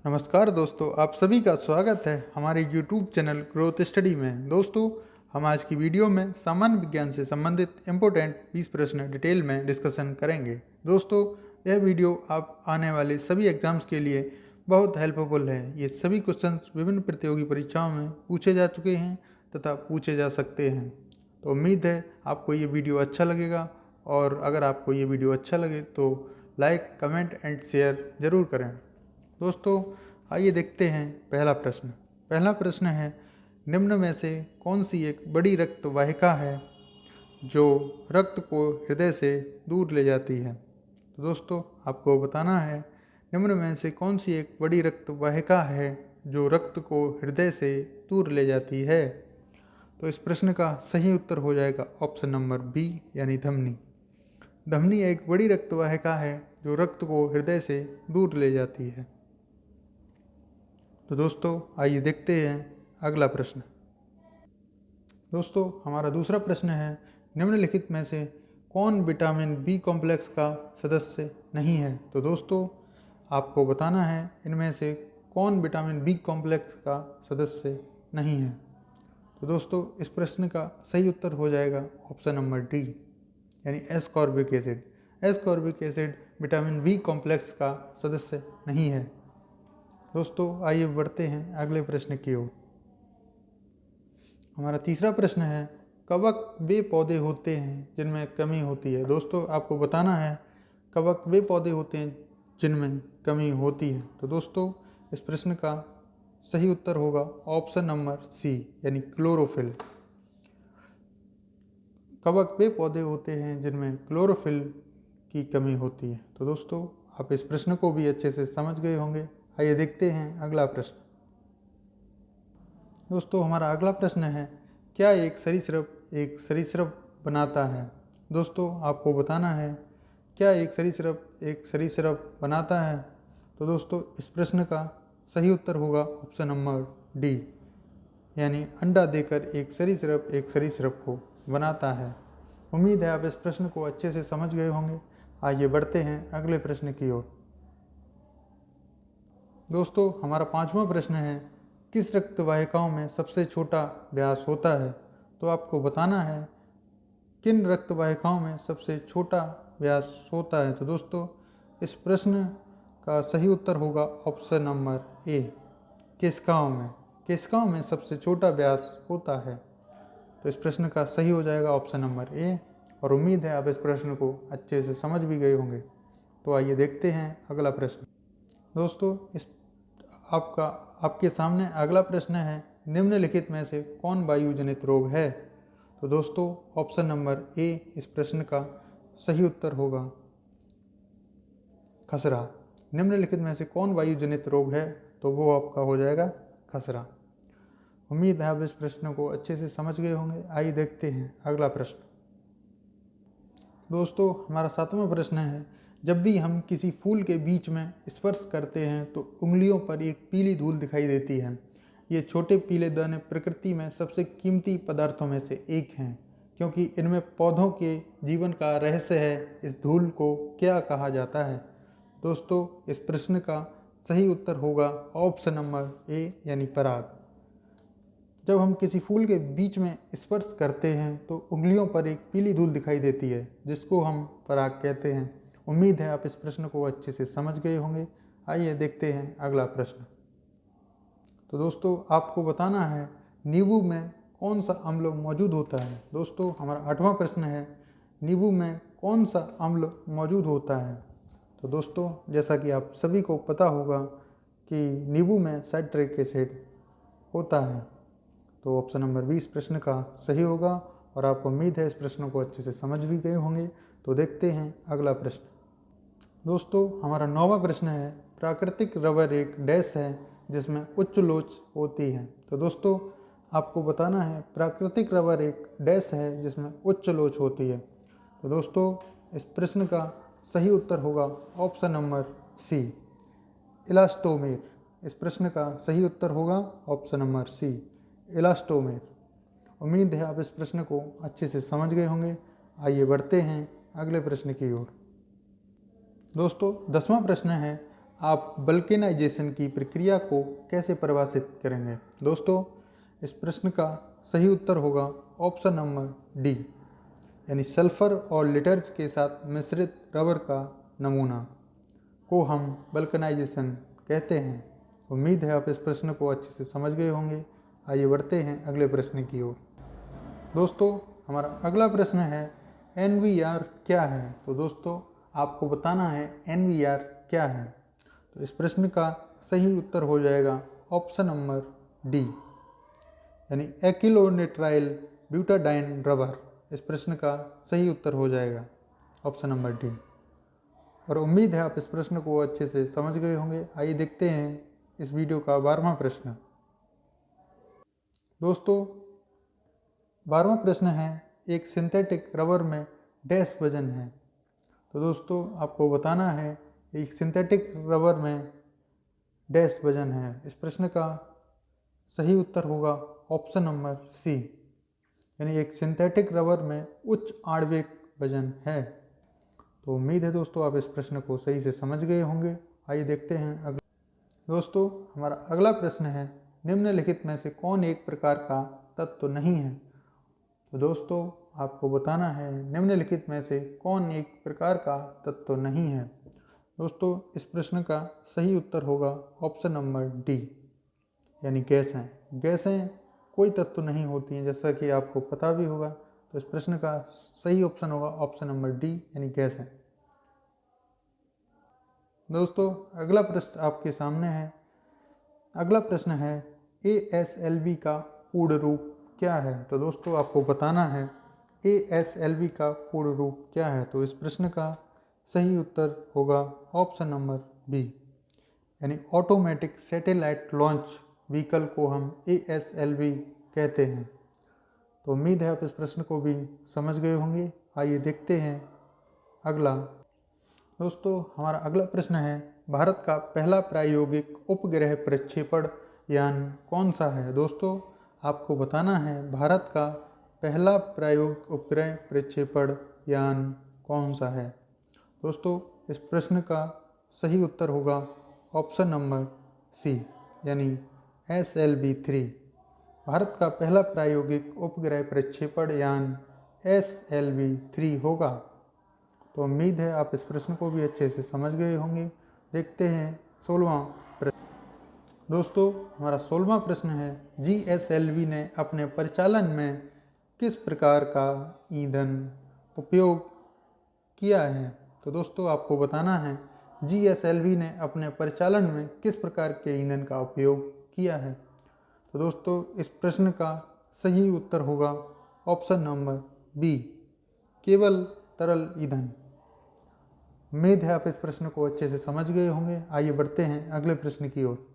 नमस्कार दोस्तों, आप सभी का स्वागत है हमारे YouTube चैनल ग्रोथ स्टडी में। दोस्तों, हम आज की वीडियो में सामान्य विज्ञान से संबंधित इम्पोर्टेंट 20 प्रश्न डिटेल में डिस्कशन करेंगे। दोस्तों, यह वीडियो आप आने वाले सभी एग्जाम्स के लिए बहुत हेल्पफुल है। ये सभी क्वेश्चंस विभिन्न प्रतियोगी परीक्षाओं में पूछे जा चुके हैं तथा पूछे जा सकते हैं। तो उम्मीद है आपको ये वीडियो अच्छा लगेगा, और अगर आपको ये वीडियो अच्छा लगे तो लाइक, कमेंट एंड शेयर ज़रूर करें। दोस्तों, आइए देखते हैं पहला प्रश्न है, निम्न में से कौन सी एक बड़ी रक्त वाहिका है जो रक्त को हृदय से दूर ले जाती है। तो दोस्तों, आपको बताना है निम्न में से कौन सी एक बड़ी रक्त वाहिका है जो रक्त को हृदय से दूर ले जाती है। तो इस प्रश्न का सही उत्तर हो जाएगा ऑप्शन नंबर बी, यानी धमनी। धमनी एक बड़ी रक्त वाहिका है जो रक्त को हृदय से दूर ले जाती है। तो दोस्तों, आइए देखते हैं अगला प्रश्न। दोस्तों, हमारा दूसरा प्रश्न है, निम्नलिखित में से कौन विटामिन बी कॉम्प्लेक्स का सदस्य नहीं है। तो दोस्तों, आपको बताना है इनमें से कौन विटामिन बी कॉम्प्लेक्स का सदस्य नहीं है। तो दोस्तों, इस प्रश्न का सही उत्तर हो जाएगा ऑप्शन नंबर डी, यानी ascorbic acid. Ascorbic acid vitamin B complex का सदस्य नहीं है। दोस्तों, आइए बढ़ते हैं अगले प्रश्न की ओर। हमारा तीसरा प्रश्न है, कवक वे पौधे होते हैं जिनमें कमी होती है। दोस्तों, आपको बताना है कवक वे पौधे होते हैं जिनमें कमी होती है। तो दोस्तों, इस प्रश्न का सही उत्तर होगा ऑप्शन नंबर सी, यानी क्लोरोफिल। कवक वे पौधे होते हैं जिनमें क्लोरोफिल की कमी होती है। तो दोस्तों, आप इस प्रश्न को भी अच्छे से समझ गए होंगे। आइए देखते हैं अगला प्रश्न। दोस्तों, हमारा अगला प्रश्न है, क्या एक सरीसृप बनाता है। दोस्तों, आपको बताना है क्या एक सरीसृप बनाता है। तो दोस्तों, इस प्रश्न का सही उत्तर होगा ऑप्शन नंबर डी, यानी अंडा देकर एक सरीसृप को बनाता है। उम्मीद है आप इस प्रश्न को अच्छे से समझ गए होंगे। आइए बढ़ते हैं अगले प्रश्न की ओर। दोस्तों, हमारा पांचवा प्रश्न है, किस रक्त वाहिकाओं में सबसे छोटा व्यास होता है। तो आपको बताना है किन रक्त वाहिकाओं में सबसे छोटा व्यास होता है। तो दोस्तों, इस प्रश्न का सही उत्तर होगा ऑप्शन नंबर ए, केशिकाओं में। केशिकाओं में सबसे छोटा व्यास होता है। तो इस प्रश्न का सही हो जाएगा ऑप्शन नंबर ए, और उम्मीद है आप इस प्रश्न को अच्छे से समझ भी गए होंगे। तो आइए देखते हैं अगला प्रश्न। दोस्तों, आपके सामने अगला प्रश्न है, निम्नलिखित में से कौन वायु जनित रोग है। तो दोस्तों, ऑप्शन नंबर ए इस प्रश्न का सही उत्तर होगा खसरा। निम्नलिखित में से कौन वायु जनित रोग है, तो वो आपका हो जाएगा खसरा। उम्मीद है आप इस प्रश्न को अच्छे से समझ गए होंगे। आइए देखते हैं अगला प्रश्न। दोस्तों, हमारा सातवां प्रश्न है, जब भी हम किसी फूल के बीच में स्पर्श करते हैं तो उंगलियों पर एक पीली धूल दिखाई देती है। ये छोटे पीले दाने प्रकृति में सबसे कीमती पदार्थों में से एक हैं, क्योंकि इनमें पौधों के जीवन का रहस्य है। इस धूल को क्या कहा जाता है। दोस्तों, इस प्रश्न का सही उत्तर होगा ऑप्शन नंबर ए, यानी पराग। जब हम किसी फूल के बीच में स्पर्श करते हैं तो उंगलियों पर एक पीली धूल दिखाई देती है, जिसको हम पराग कहते हैं। उम्मीद है आप इस प्रश्न को अच्छे से समझ गए होंगे। आइए देखते हैं अगला प्रश्न। तो दोस्तों, आपको बताना है नींबू में कौन सा अम्ल मौजूद होता है। दोस्तों, हमारा आठवां प्रश्न है, नींबू में कौन सा अम्ल मौजूद होता है। तो दोस्तों, जैसा कि आप सभी को पता होगा कि नींबू में साइट्रिक एसिड होता है। तो ऑप्शन नंबर 20 प्रश्न का सही होगा, और आपको उम्मीद है इस प्रश्न को अच्छे से समझ भी गए होंगे। तो देखते हैं अगला प्रश्न। दोस्तों, हमारा 9वां प्रश्न है, प्राकृतिक रबर एक डैश है जिसमें उच्च लोच होती है। तो दोस्तों, आपको बताना है प्राकृतिक रबर एक डैश है जिसमें उच्च लोच होती है। तो दोस्तों, इस प्रश्न का सही उत्तर होगा ऑप्शन नंबर सी, इलास्टोमेर। इस प्रश्न का सही उत्तर होगा ऑप्शन नंबर सी, इलास्टोमेर। उम्मीद है आप इस प्रश्न को अच्छे से समझ गए होंगे। आइए बढ़ते हैं अगले प्रश्न की ओर। दोस्तों, 10वां प्रश्न है, आप वल्केनाइजेशन की प्रक्रिया को कैसे परिभाषित करेंगे? दोस्तों, इस प्रश्न का सही उत्तर होगा ऑप्शन नंबर डी, यानी सल्फर और लिटर्स के साथ मिश्रित रबर का नमूना को हम वल्केनाइजेशन कहते हैं। उम्मीद है आप इस प्रश्न को अच्छे से समझ गए होंगे। आइए बढ़ते हैं अगले प्रश्न की ओर। दोस्तों, हमारा अगला प्रश्न है NVR क्या है? तो दोस्तों, आपको बताना है NVR क्या है। तो इस प्रश्न का सही उत्तर हो जाएगा ऑप्शन नंबर डी, यानी एक्रिलोनिट्राइल ब्यूटाडाइन रबर। इस प्रश्न का सही उत्तर हो जाएगा ऑप्शन नंबर डी। और उम्मीद है आप इस प्रश्न को अच्छे से समझ गए होंगे। आइए देखते हैं इस वीडियो का 12वां प्रश्न। दोस्तों, 12वां प्रश्न है एक सिंथेटिक रबर में डैश वजन है। तो दोस्तों, आपको बताना है एक सिंथेटिक रबर में डैश वजन है। इस प्रश्न का सही उत्तर होगा ऑप्शन नंबर सी, यानी एक सिंथेटिक रबर में उच्च आणविक वजन है। तो उम्मीद है दोस्तों आप इस प्रश्न को सही से समझ गए होंगे। आइए देखते हैं अगला। दोस्तों, हमारा अगला प्रश्न है निम्नलिखित में से कौन एक प्रकार का तत्व नहीं है? तो दोस्तों, आपको बताना है निम्नलिखित में से कौन एक प्रकार का तत्व नहीं है। दोस्तों, इस प्रश्न का सही उत्तर होगा ऑप्शन नंबर डी, यानी गैसें। गैसें कोई तत्व नहीं होती हैं, जैसा कि आपको पता भी होगा। तो इस प्रश्न का सही ऑप्शन होगा ऑप्शन नंबर डी, यानी गैसें। दोस्तों, अगला प्रश्न आपके सामने है। अगला प्रश्न है ASLV का पूर्ण रूप क्या है? तो दोस्तों, आपको बताना है ASLV का पूर्ण रूप क्या है। तो इस प्रश्न का सही उत्तर होगा ऑप्शन नंबर बी, यानी ऑटोमेटिक सैटेलाइट लॉन्च व्हीकल को हम ASLV कहते हैं। तो उम्मीद है आप इस प्रश्न को भी समझ गए होंगे। आइए देखते हैं अगला। दोस्तों, हमारा अगला प्रश्न है भारत का पहला प्रायोगिक उपग्रह प्रक्षेपण यान कौन सा है? दोस्तों, आपको बताना है भारत का पहला प्रायोगिक उपग्रह प्रक्षेपण यान कौन सा है। दोस्तों, इस प्रश्न का सही उत्तर होगा ऑप्शन नंबर सी, यानी SLV-3। भारत का पहला प्रायोगिक उपग्रह प्रक्षेपण यान SLV-3 होगा। तो उम्मीद है आप इस प्रश्न को भी अच्छे से समझ गए होंगे। देखते हैं 16वां प्रश्न। दोस्तों, हमारा 16वां प्रश्न है GSLV ने अपने परिचालन में किस प्रकार का ईंधन उपयोग किया है? तो दोस्तों, आपको बताना है GSLV ने अपने परिचालन में किस प्रकार के ईंधन का उपयोग किया है। तो दोस्तों, इस प्रश्न का सही उत्तर होगा ऑप्शन नंबर बी, केवल तरल ईंधन। उम्मीद है आप इस प्रश्न को अच्छे से समझ गए होंगे। आइए बढ़ते हैं अगले प्रश्न की ओर।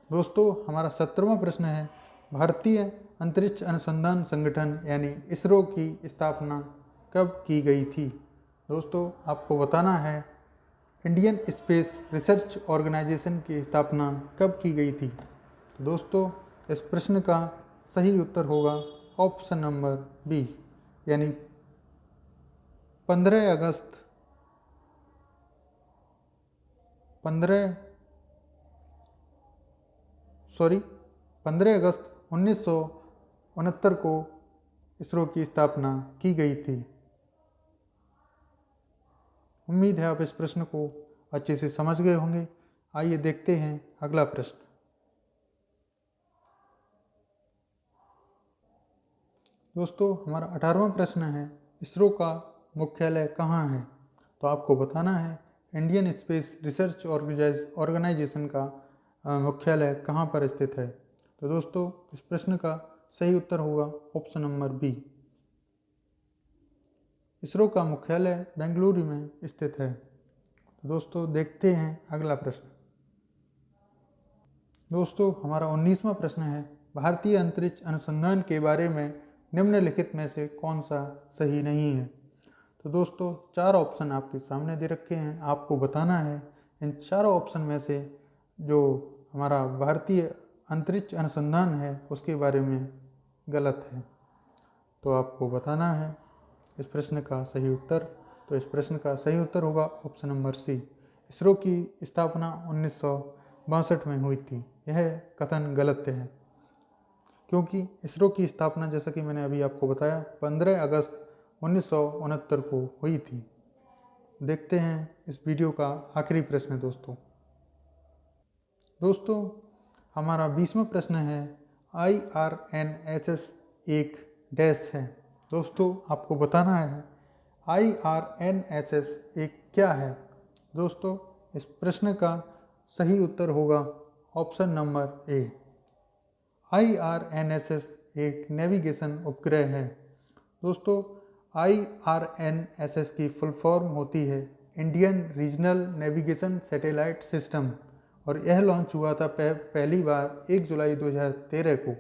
दोस्तों, हमारा 17वां प्रश्न है भारतीय अंतरिक्ष अनुसंधान संगठन यानी इसरो की स्थापना कब की गई थी? दोस्तों, आपको बताना है इंडियन स्पेस रिसर्च ऑर्गेनाइजेशन की स्थापना कब की गई थी। तो दोस्तों, इस प्रश्न का सही उत्तर होगा ऑप्शन नंबर बी, यानी 15 अगस्त 1969 को इसरो की स्थापना की गई थी। उम्मीद है आप इस प्रश्न को अच्छे से समझ गए होंगे। आइए देखते हैं अगला प्रश्न। दोस्तों, हमारा 18वां प्रश्न है इसरो का मुख्यालय कहाँ है? तो आपको बताना है इंडियन स्पेस रिसर्च ऑर्गेनाइजेशन का मुख्यालय कहाँ पर स्थित है। तो दोस्तों, इस प्रश्न का सही उत्तर होगा ऑप्शन नंबर बी, इसरो का मुख्यालय बेंगलुरु में स्थित है। तो दोस्तों, देखते हैं अगला प्रश्न। दोस्तों, हमारा 19वां प्रश्न है भारतीय अंतरिक्ष अनुसंधान के बारे में निम्नलिखित में से कौन सा सही नहीं है? तो दोस्तों, 4 ऑप्शन आपके सामने दे रखे हैं। आपको बताना है इन चारों ऑप्शन में से जो हमारा भारतीय अंतरिक्ष अनुसंधान है उसके बारे में गलत है। तो आपको बताना है इस प्रश्न का सही उत्तर। तो इस प्रश्न का सही उत्तर होगा ऑप्शन नंबर सी, इसरो की स्थापना 1962 में हुई थी। यह कथन गलत है, क्योंकि इसरो की स्थापना, जैसा कि मैंने अभी आपको बताया, 15 अगस्त 1969 को हुई थी। देखते हैं इस वीडियो का आखिरी प्रश्न दोस्तों हमारा 20वां प्रश्न है, IRNSS एक डैश है। दोस्तों आपको बताना है IRNSS एक क्या है। दोस्तों इस प्रश्न का सही उत्तर होगा ऑप्शन नंबर ए। IRNSS एक नेविगेशन उपग्रह है। दोस्तों IRNSS की फुल फॉर्म होती है Indian regional navigation satellite system, और यह लॉन्च हुआ था पहली बार 1 जुलाई 2013 को।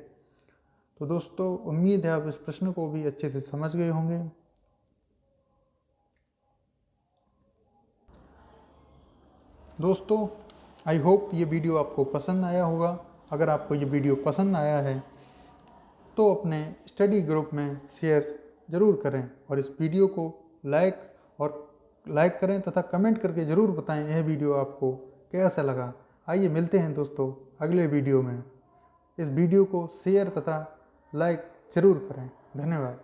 तो दोस्तों उम्मीद है आप इस प्रश्न को भी अच्छे से समझ गए होंगे। दोस्तों आई होप ये वीडियो आपको पसंद आया होगा। अगर आपको ये वीडियो पसंद आया है तो अपने स्टडी ग्रुप में शेयर ज़रूर करें और इस वीडियो को लाइक करें तथा कमेंट करके ज़रूर बताएं यह वीडियो आपको कैसा लगा। आइए मिलते हैं दोस्तों अगले वीडियो में। इस वीडियो को शेयर तथा लाइक ज़रूर करें। धन्यवाद।